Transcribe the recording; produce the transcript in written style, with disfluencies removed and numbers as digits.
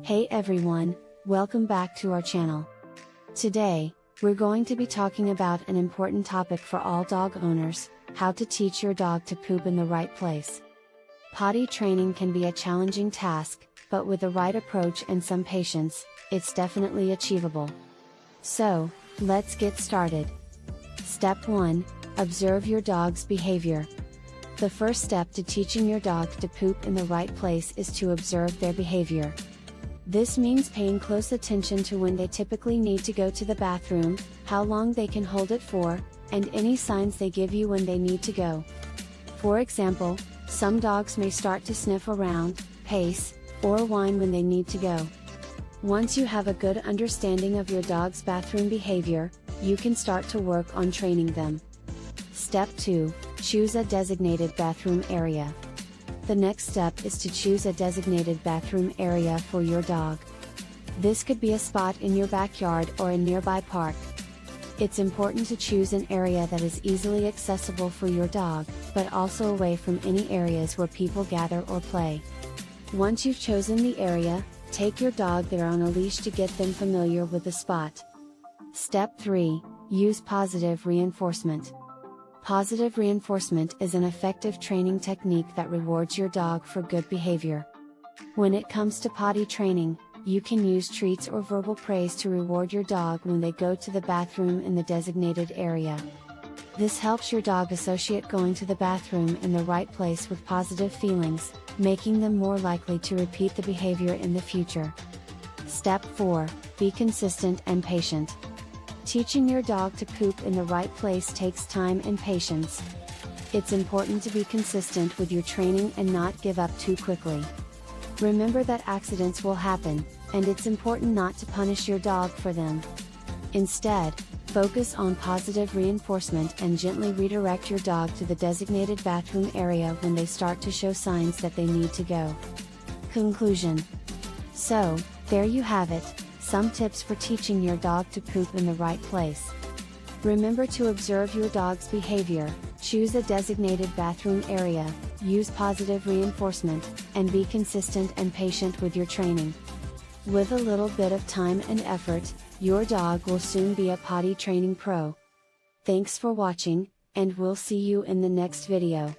Hey everyone, welcome back to our channel. Today, we're going to be talking about an important topic for all dog owners: how to teach your dog to poop in the right place. Potty training can be a challenging task, but with the right approach and some patience, it's definitely achievable. So, let's get started. Step 1: Observe your dog's behavior. The first step to teaching your dog to poop in the right place is to observe their behavior. This means paying close attention to when they typically need to go to the bathroom, how long they can hold it for, and any signs they give you when they need to go. For example, some dogs may start to sniff around, pace, or whine when they need to go. Once you have a good understanding of your dog's bathroom behavior, you can start to work on training them. Step 2: Choose a designated bathroom area. The next step is to choose a designated bathroom area for your dog. This could be a spot in your backyard or a nearby park. It's important to choose an area that is easily accessible for your dog, but also away from any areas where people gather or play. Once you've chosen the area, take your dog there on a leash to get them familiar with the spot. Step 3: Use positive reinforcement. Positive reinforcement is an effective training technique that rewards your dog for good behavior. When it comes to potty training, you can use treats or verbal praise to reward your dog when they go to the bathroom in the designated area. This helps your dog associate going to the bathroom in the right place with positive feelings, making them more likely to repeat the behavior in the future. Step 4: Be consistent and patient. Teaching your dog to poop in the right place takes time and patience. It's important to be consistent with your training and not give up too quickly. Remember that accidents will happen, and it's important not to punish your dog for them. Instead, focus on positive reinforcement and gently redirect your dog to the designated bathroom area when they start to show signs that they need to go. Conclusion. So, there you have it. Some tips for teaching your dog to poop in the right place. Remember to observe your dog's behavior, choose a designated bathroom area, use positive reinforcement, and be consistent and patient with your training. With a little bit of time and effort, your dog will soon be a potty training pro. Thanks for watching, and we'll see you in the next video.